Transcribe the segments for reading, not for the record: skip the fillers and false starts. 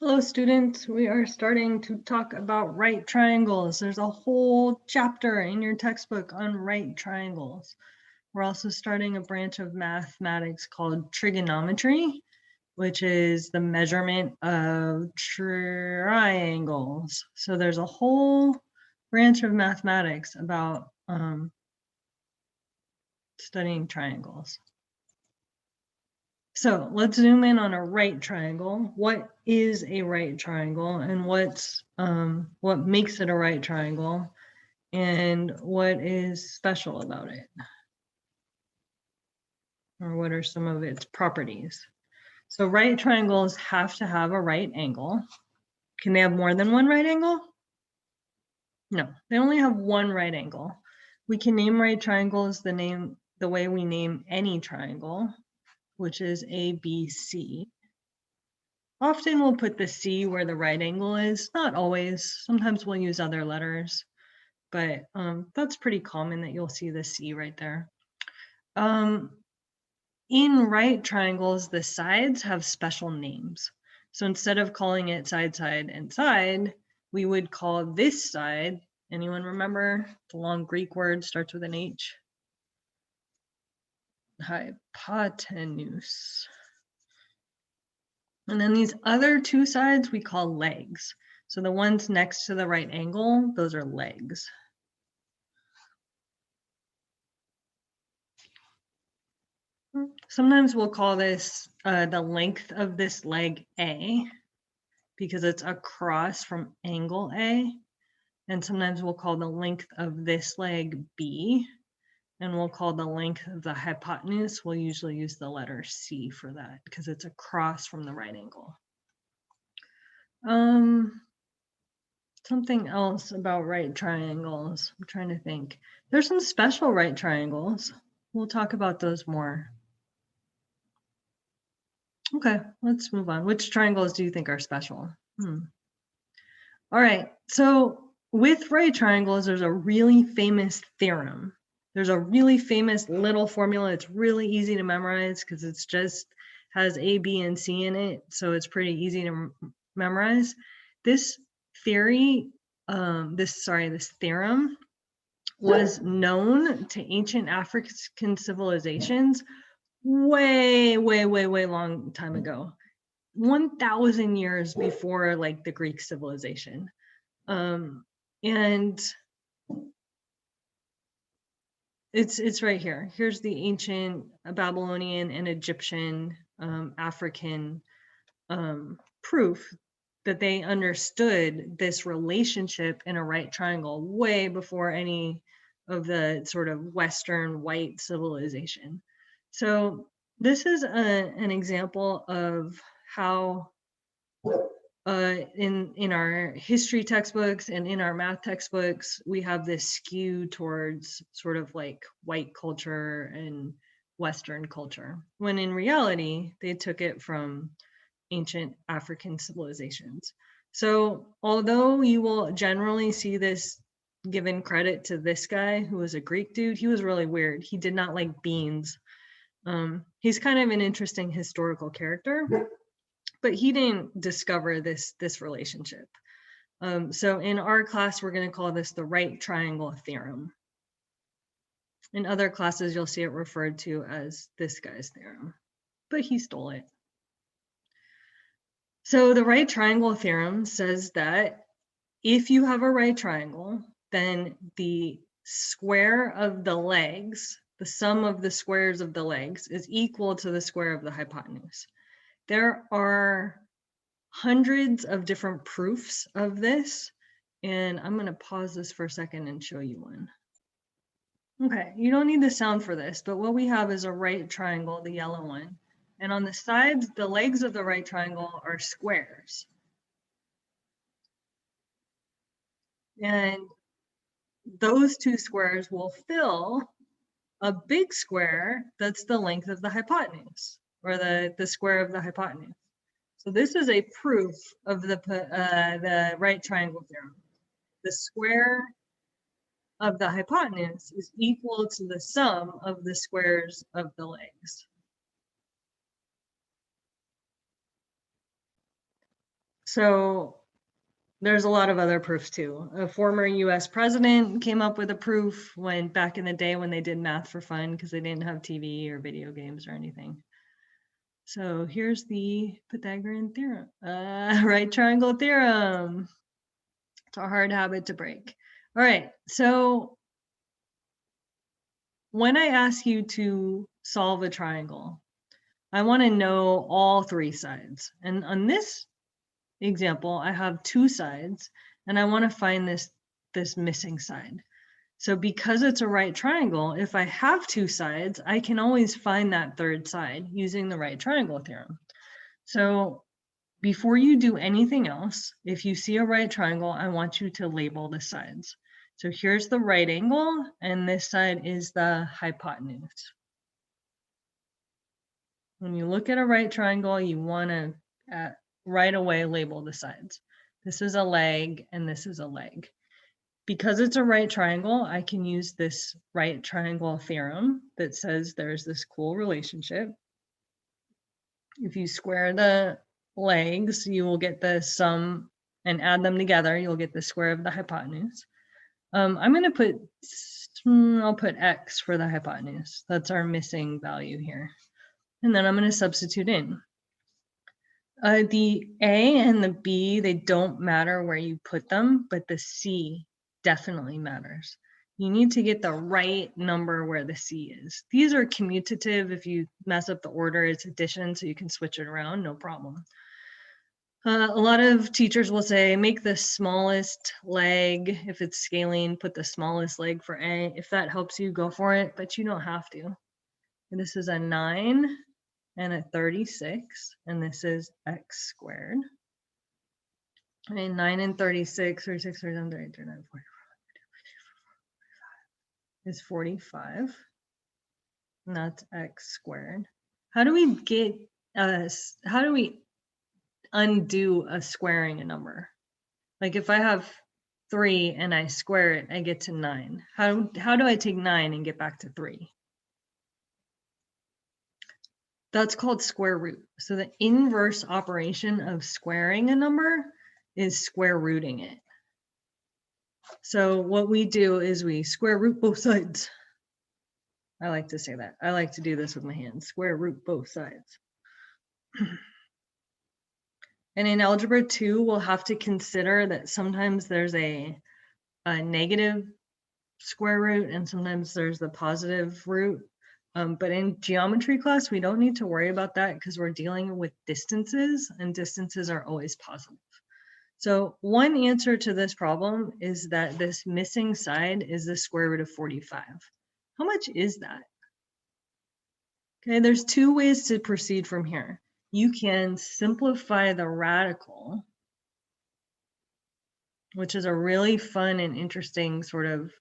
Hello, students. We are starting to talk about right triangles. There's a whole chapter in your textbook on right triangles. We're also starting a branch of mathematics called trigonometry, which is the measurement of triangles. So there's a whole branch of mathematics about studying triangles. So let's zoom in on a right triangle. What is a right triangle, and what makes it a right triangle, and what is special about it? Or what are some of its properties? So right triangles have to have a right angle. Can they have more than one right angle? No, they only have one right angle. We can name right triangles the way we name any triangle, which is ABC. Often we'll put the C where the right angle is, not always. Sometimes we'll use other letters, but that's pretty common that you'll see the C right there. In right triangles, the sides have special names. So instead of calling it side, side, and side, we would call this side, anyone remember the long Greek word starts with an H? Hypotenuse. And then these other two sides we call legs. So the ones next to the right angle, those are legs. Sometimes we'll call this the length of this leg A because it's across from angle A. And sometimes we'll call the length of this leg B, and we'll call the length of the hypotenuse. We'll usually use the letter C for that because it's across from the right angle. Something else about right triangles. I'm trying to think. There's some special right triangles. We'll talk about those more. Okay, let's move on. Which triangles do you think are special? All right, so with right triangles, there's a really famous theorem. There's a really famous little formula. It's really easy to memorize because it's just has A, B, and C in it. So it's pretty easy to memorize. This theory, this theorem was known to ancient African civilizations way long time ago, 1,000 years before like the Greek civilization. And it's right here. Here's the ancient Babylonian and Egyptian African proof that they understood this relationship in a right triangle way before any of the sort of Western white civilization. So this is an example of how in our history textbooks and in our math textbooks, we have this skew towards sort of like white culture and Western culture, when in reality, they took it from ancient African civilizations. So although you will generally see this given credit to this guy who was a Greek dude, he was really weird. He did not like beans. He's kind of an interesting historical character, but he didn't discover this relationship. So in our class, we're going to call this the right triangle theorem. In other classes, you'll see it referred to as this guy's theorem, but he stole it. So the right triangle theorem says that if you have a right triangle, then the square of the legs, the sum of the squares of the legs, is equal to the square of the hypotenuse. There are hundreds of different proofs of this, and I'm going to pause this for a second and show you one. Okay, you don't need the sound for this, but what we have is a right triangle, the yellow one. And on the sides, the legs of the right triangle are squares. And those two squares will fill a big square that's the length of the hypotenuse, or the square of the hypotenuse. So this is a proof of the right triangle theorem. The square of the hypotenuse is equal to the sum of the squares of the legs. So there's a lot of other proofs too. A former US president came up with a proof when back in the day when they did math for fun because they didn't have TV or video games or anything. So here's the Pythagorean theorem, right triangle theorem. It's a hard habit to break. All right, so when I ask you to solve a triangle, I want to know all three sides. And on this example, I have two sides, and I want to find this missing side. So because it's a right triangle, if I have two sides, I can always find that third side using the right triangle theorem. So before you do anything else, if you see a right triangle, I want you to label the sides. So here's the right angle, and this side is the hypotenuse. When you look at a right triangle, you want to right away label the sides. This is a leg, and this is a leg. Because it's a right triangle, I can use this right triangle theorem that says there's this cool relationship. If you square the legs, you will get the sum and add them together. You'll get the square of the hypotenuse. I'm going to put, I'll put x for the hypotenuse. That's our missing value here. And then I'm going to substitute in. The A and the B, they don't matter where you put them, but the C definitely matters. You need to get the right number where the C is. These are commutative. If you mess up the order, it's addition, so you can switch it around, no problem. A lot of teachers will say, make the smallest leg. If it's scaling, put the smallest leg for A. If that helps you, go for it, but you don't have to. And this is a 9 and a 36, and this is x squared. And 9 and 36, 36, 37, 38, 39, 44 is 45. And that's x squared. How do we get how do we undo a squaring a number? Like if I have 3 and I square it, I get to 9. How do I take 9 and get back to 3? That's called square root. So the inverse operation of squaring a number is square rooting it. So what we do is we square root both sides. I like to say that. I like to do this with my hands, square root both sides. And in algebra 2, we'll have to consider that sometimes there's a negative square root and sometimes there's the positive root. But in geometry class, we don't need to worry about that because we're dealing with distances, and distances are always positive. So one answer to this problem is that this missing side is the square root of 45. How much is that? Okay, there's two ways to proceed from here. You can simplify the radical, which is a really fun and interesting sort of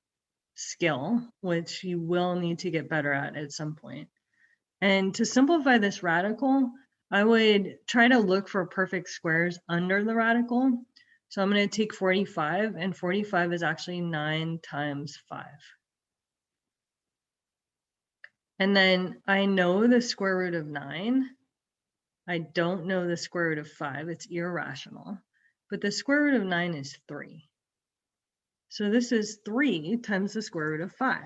skill, which you will need to get better at some point. And to simplify this radical, I would try to look for perfect squares under the radical. So I'm going to take 45, and 45 is actually 9 times 5. And then I know the square root of 9. I don't know the square root of 5. It's irrational. But the square root of 9 is 3. So this is 3 times the square root of 5.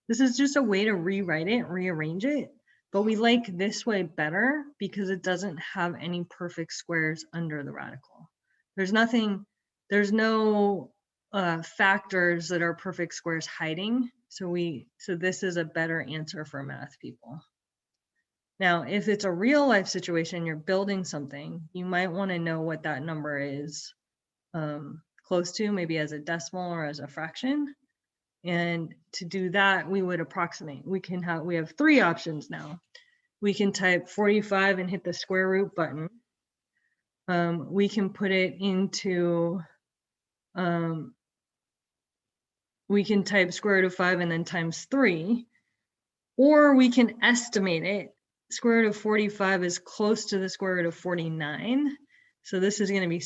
This is just a way to rewrite it, rearrange it. But we like this way better because it doesn't have any perfect squares under the radical. There's no factors that are perfect squares hiding. So this is a better answer for math people. Now, if it's a real life situation, you're building something, you might want to know what that number is close to, maybe as a decimal or as a fraction. And to do that, we would approximate. We have 3 options now. We can type 45 and hit the square root button. We can put it into, we can type square root of 5 and then times 3, or we can estimate it. Square root of 45 is close to the square root of 49. So this is going to be,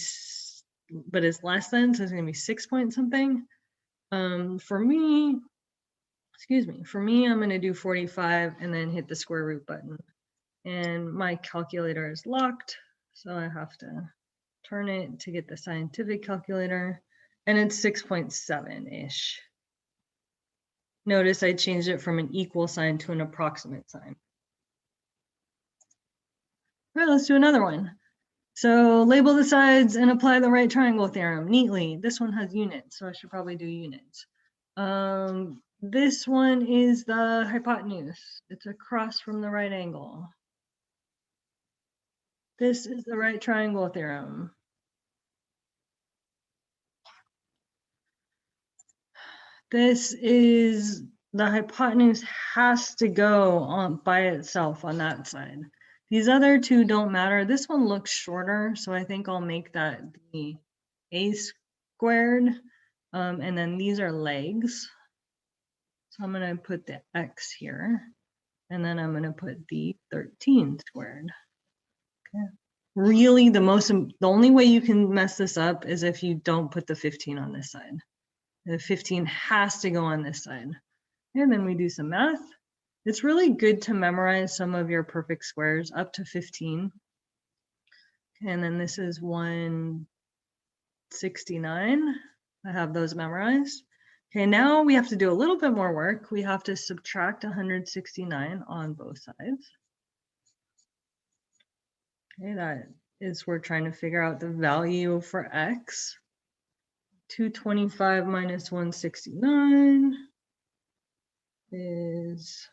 but it's less than, so it's going to be 6 point something. For me, I'm going to do 45 and then hit the square root button. And my calculator is locked, so I have to turn it to get the scientific calculator, and it's 6.7-ish. Notice I changed it from an equal sign to an approximate sign. All right, let's do another one. So label the sides and apply the right triangle theorem neatly. This one has units, so I should probably do units. This one is the hypotenuse. It's across from the right angle. This is the right triangle theorem. This is the hypotenuse has to go on by itself on that side. These other two don't matter. This one looks shorter, so I think I'll make that the a squared. And then these are legs. So I'm going to put the x here, and then I'm going to put the 13 squared. Okay. Really, the only way you can mess this up is if you don't put the 15 on this side. The 15 has to go on this side. And then we do some math. It's really good to memorize some of your perfect squares up to 15. And then this is 169. I have those memorized. Okay, now we have to do a little bit more work. We have to subtract 169 on both sides. Okay, that is, we're trying to figure out the value for x. 225 minus 169 is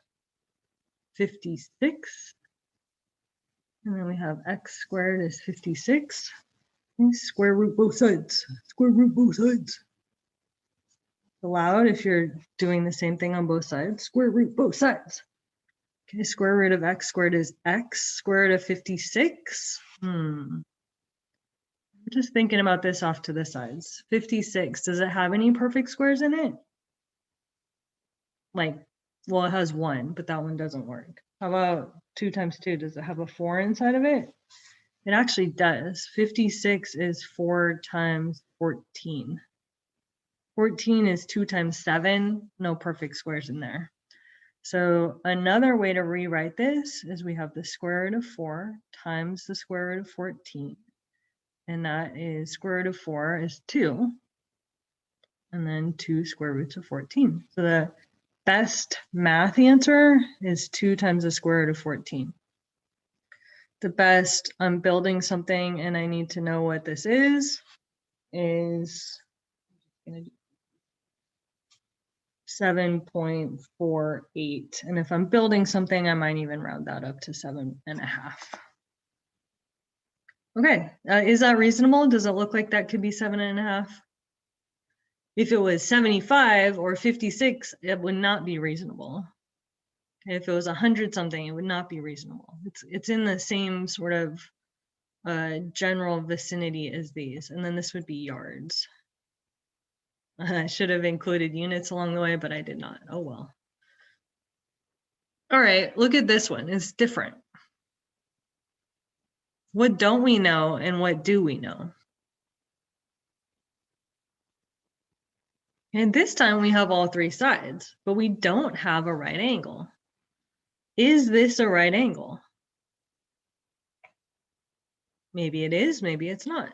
56. And then we have x squared is 56. Okay, square root both sides. Square root both sides. Allowed if you're doing the same thing on both sides. Square root both sides. Okay, square root of x squared is x. Square root of 56. I'm just thinking about this off to the sides. 56, does it have any perfect squares in it? Like, well, it has 1, but that one doesn't work. How about 2 times 2? Does it have a 4 inside of it? It actually does. 56 is 4 times 14. 14 is 2 times 7. No perfect squares in there. So another way to rewrite this is we have the square root of 4 times the square root of 14. And that is square root of 4 is 2. And then 2 square roots of 14. So the best math answer is 2 times the square root of 14. The best, I'm building something and I need to know what this is 7.48. And if I'm building something, I might even round that up to 7.5. Okay, is that reasonable? Does it look like that could be 7.5? If it was 75 or 56, it would not be reasonable. If it was 100 something, it would not be reasonable. It's in the same sort of general vicinity as these. And then this would be yards. I should have included units along the way, but I did not. Oh well. All right, look at this one. It's different. What don't we know and what do we know? And this time we have all 3 sides, but we don't have a right angle. Is this a right angle? Maybe it is, maybe it's not.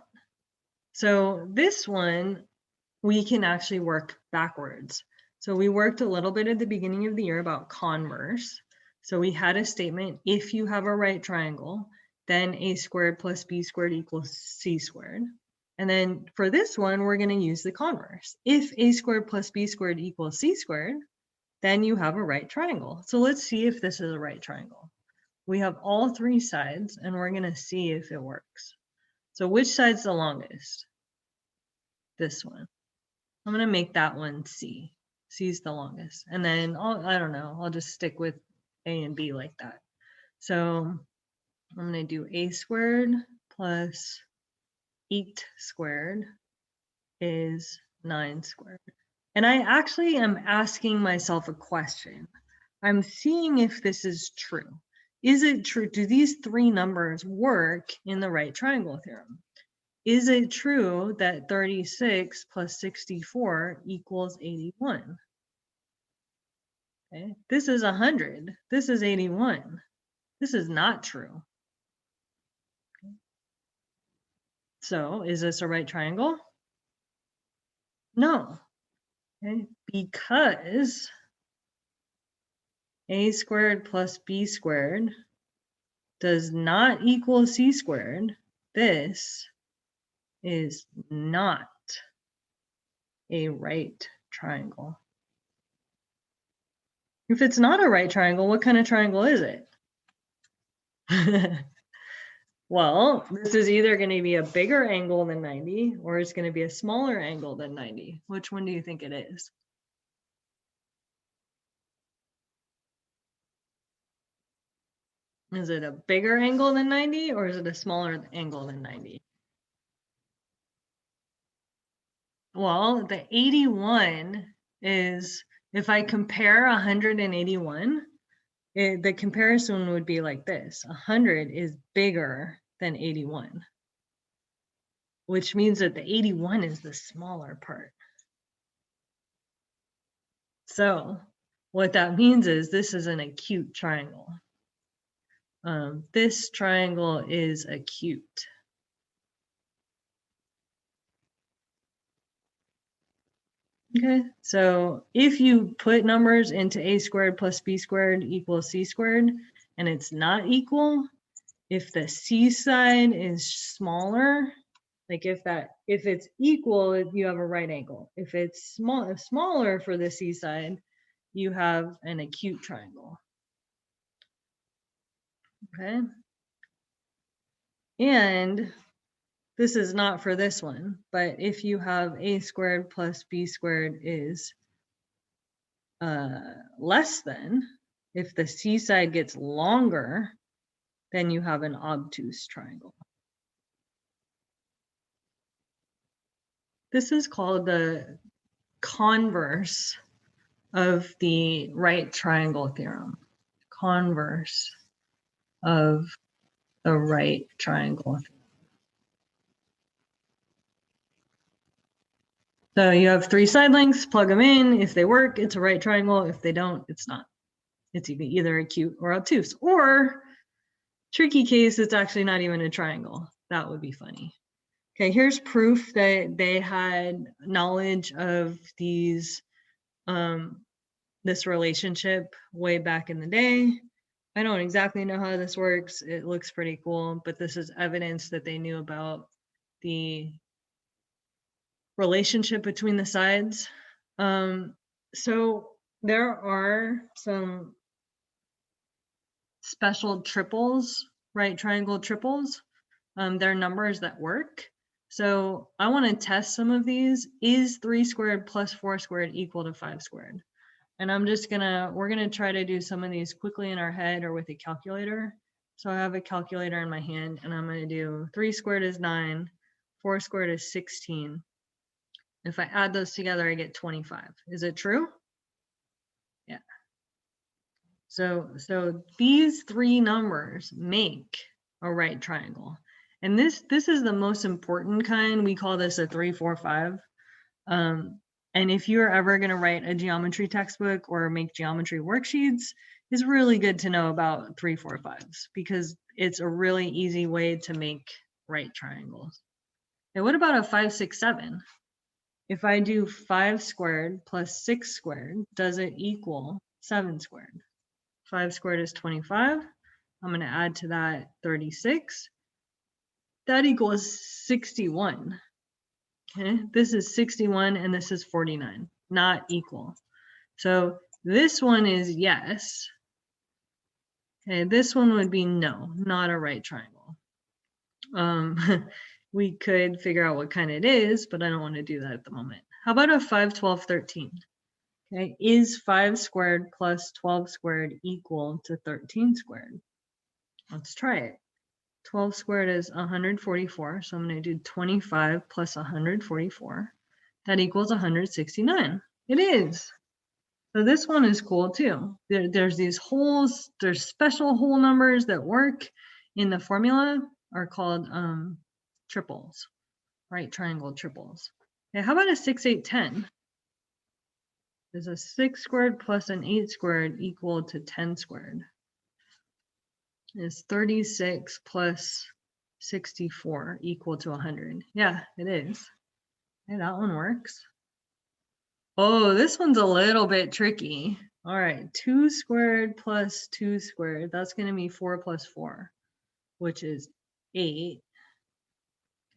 So this one, we can actually work backwards. So we worked a little bit at the beginning of the year about converse. So we had a statement, if you have a right triangle, then a squared plus b squared equals c squared. And then for this one, we're going to use the converse. If a squared plus b squared equals c squared, then you have a right triangle. So let's see if this is a right triangle. We have all 3 sides, and we're going to see if it works. So which side's the longest? This one. I'm going to make that one C. C is the longest. And then, I don't know, I'll just stick with A and B like that. So I'm going to do a squared plus 8 squared is 9 squared. And I actually am asking myself a question. I'm seeing if this is true. Is it true? Do these 3 numbers work in the right triangle theorem? Is it true that 36 plus 64 equals 81? Okay, this is 100. This is 81. This is not true. Okay. So is this a right triangle? No. Okay, because a squared plus b squared does not equal c squared, this is not a right triangle. If it's not a right triangle, what kind of triangle is it? Well, this is either going to be a bigger angle than 90 or it's going to be a smaller angle than 90. Which one do you think it is? Is it a bigger angle than 90 or is it a smaller angle than 90? Well, the 81 is, if I compare 181, the comparison would be like this. 100 is bigger than 81, which means that the 81 is the smaller part. So what that means is this is an acute triangle. This triangle is acute. Okay, so if you put numbers into a squared plus b squared equals c squared, and it's not equal, if the c side is smaller, like if it's equal, you have a right angle. If it's smaller for the c side, you have an acute triangle. Okay, and this is not for this one, but if you have a squared plus b squared is less than, if the c side gets longer, then you have an obtuse triangle. This is called the converse of the right triangle theorem. Converse of the right triangle theorem. So you have three side lengths, plug them in. If they work, it's a right triangle. If they don't, it's not. It's either acute or obtuse. Or tricky case, it's actually not even a triangle. That would be funny. Okay, here's proof that they had knowledge of these, this relationship way back in the day. I don't exactly know how this works. It looks pretty cool, but this is evidence that they knew about the relationship between the sides. So there are some special triples, right triangle triples. They're numbers that work. So I want to test some of these. Is 3 squared plus 4 squared equal to 5 squared? And we're gonna try to do some of these quickly in our head or with a calculator. So I have a calculator in my hand and I'm gonna do 3 squared is 9, 4 squared is 16. If I add those together, I get 25. Is it true? Yeah. So these three numbers make a right triangle. And this is the most important kind. We call this a 3, 4, 5. And if you're ever going to write a geometry textbook or make geometry worksheets, it's really good to know about 3, 4, 5s because it's a really easy way to make right triangles. And what about a 5, 6, 7? If I do 5 squared plus 6 squared, does it equal 7 squared? 5 squared is 25. I'm going to add to that 36. That equals 61. Okay, this is 61 and this is 49, not equal. So this one is yes. Okay, this one would be no, not a right triangle. We could figure out what kind it is, but I don't want to do that at the moment. How about a 5, 12, 13? Okay, is 5 squared plus 12 squared equal to 13 squared? Let's try it. 12 squared is 144, so I'm going to do 25 plus 144. That equals 169. It is. So this one is cool too. There's these holes, there's special whole numbers that work in the formula are called triples, right triangle triples. Okay, how about a 6, 8, 10? Is a 6 squared plus an 8 squared equal to 10 squared? Is 36 plus 64 equal to 100. Yeah, it is. Okay, that one works. Oh, this one's a little bit tricky. All right, 2 squared plus 2 squared. That's going to be 4 plus 4, which is 8.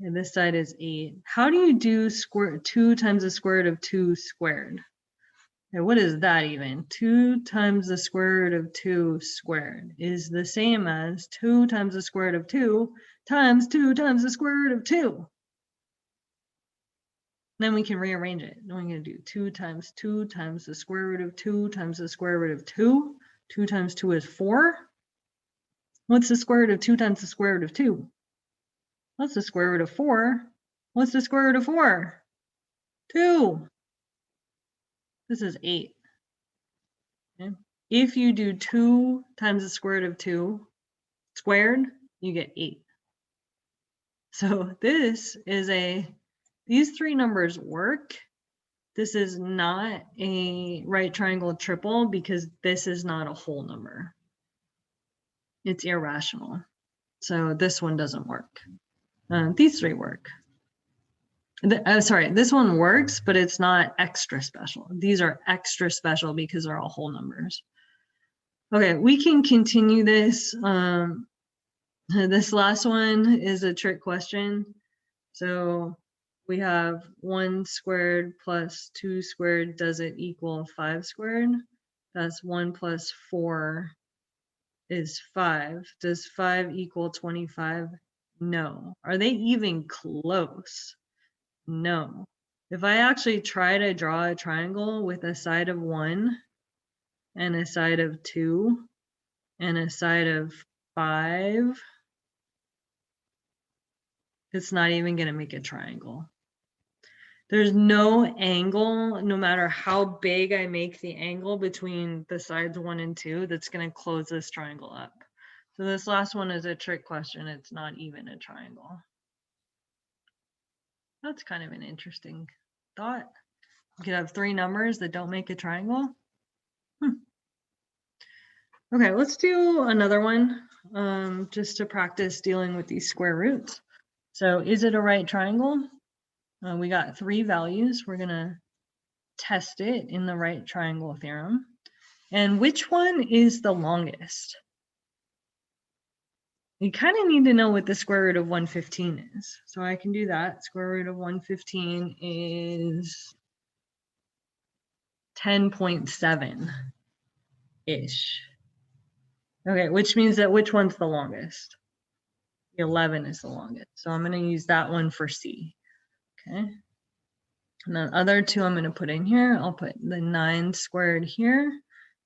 And this side is 8. How do you do 2 times the square root of 2 squared? Okay, what is that even? 2 times the square root of 2 squared is the same as 2 times the square root of 2 times 2 times the square root of 2. Then we can rearrange it. Then we're going to do 2 times the square root of 2 times the square root of 2. 2 times 2 is 4. What's the square root of 2 times the square root of 2? What's the square root of 4? What's the square root of 4? 2. This is 8. Okay. If you do 2 times the square root of 2 squared, you get 8. So this is these three numbers work. This is not a right triangle triple because this is not a whole number. It's irrational. So this one doesn't work. These three work. Sorry, this one works, but it's not extra special. These are extra special because they're all whole numbers. Okay, we can continue this. This last one is a trick question. So we have 1 squared plus 2 squared. Does it equal 5 squared? That's 1 plus 4 is 5. Does 5 equal 25? No. Are they even close? No. If I actually try to draw a triangle with a side of 1 and a side of 2 and a side of 5, it's not even going to make a triangle. There's no angle, no matter how big I make the angle between the sides 1 and 2, that's going to close this triangle up. So this last one is a trick question. It's not even a triangle. That's kind of an interesting thought. You could have 3 numbers that don't make a triangle. Okay, let's do another one just to practice dealing with these square roots. So is it a right triangle? We got 3 values. We're going to test it in the right triangle theorem. And which one is the longest? You kind of need to know what the square root of 115 is. So I can do that. Square root of 115 is 10.7-ish. Okay, which means that which one's the longest? The 11 is the longest. So I'm going to use that one for C. Okay. And the other 2 I'm going to put in here. I'll put the 9 squared here,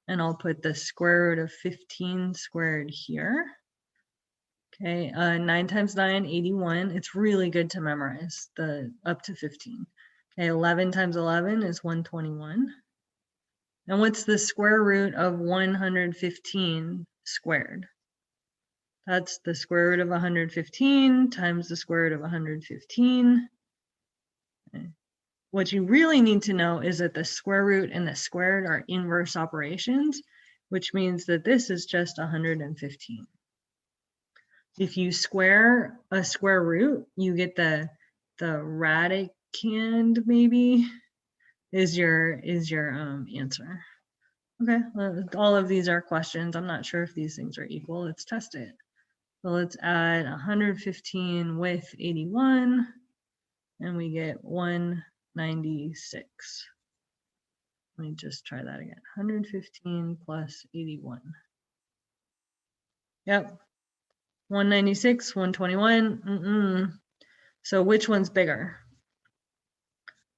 and I'll put the square root of 15 squared here. Okay, 9 times 9, 81. It's really good to memorize the up to 15. Okay, 11 times 11 is 121. And what's the square root of 115 squared? That's the square root of 115 times the square root of 115. Okay. What you really need to know is that the square root and the squared are inverse operations, which means that this is just 115. If you square a square root, you get the radicand, maybe, is your answer. Okay, well, all of these are questions. I'm not sure if these things are equal. Let's test it. So let's add 115 with 81, and we get 196. Let me just try that again. 115 plus 81. Yep. 196, 121. So which one's bigger?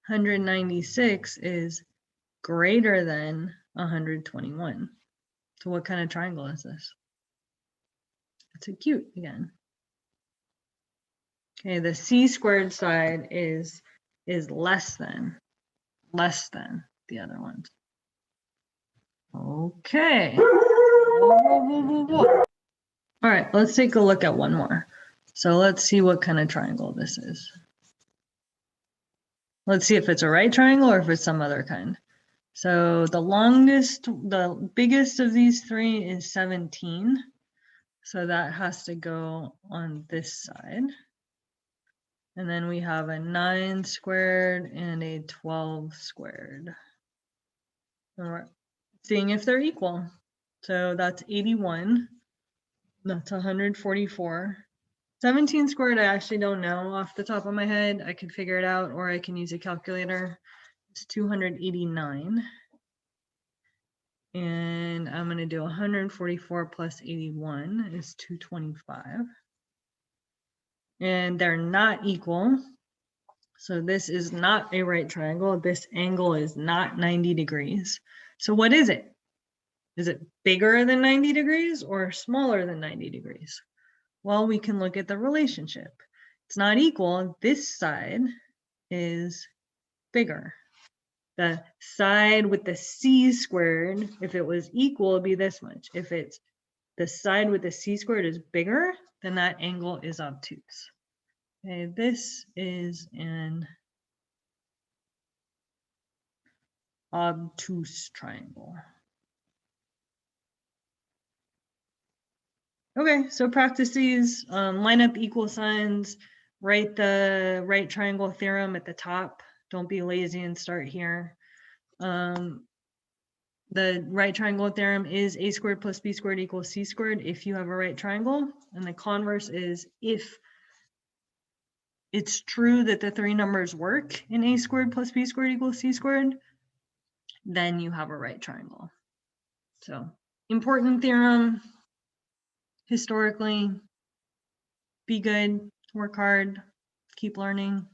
196 is greater than 121. So what kind of triangle is this? It's a cute again. Okay, the C squared side is less than the other ones. Okay. Whoa. All right, let's take a look at one more. So let's see what kind of triangle this is. Let's see if it's a right triangle or if it's some other kind. So the biggest of these 3 is 17. So that has to go on this side. And then we have a 9 squared and a 12 squared. And we're seeing if they're equal. So that's 81. That's 144. 17 squared, I actually don't know off the top of my head. I could figure it out, or I can use a calculator. It's 289. And I'm going to do 144 plus 81 is 225. And they're not equal. So this is not a right triangle. This angle is not 90 degrees. So what is it? Is it bigger than 90 degrees or smaller than 90 degrees? Well, we can look at the relationship. It's not equal. This side is bigger. The side with the c squared, if it was equal, it'd be this much. If it's the side with the c squared is bigger, then that angle is obtuse. Okay, this is an obtuse triangle. Okay, so practice these, line up equal signs, write the right triangle theorem at the top. Don't be lazy and start here. The right triangle theorem is a squared plus b squared equals c squared if you have a right triangle. And the converse is if it's true that the three numbers work in a squared plus b squared equals c squared, then you have a right triangle. So important theorem, historically, be good, work hard, keep learning.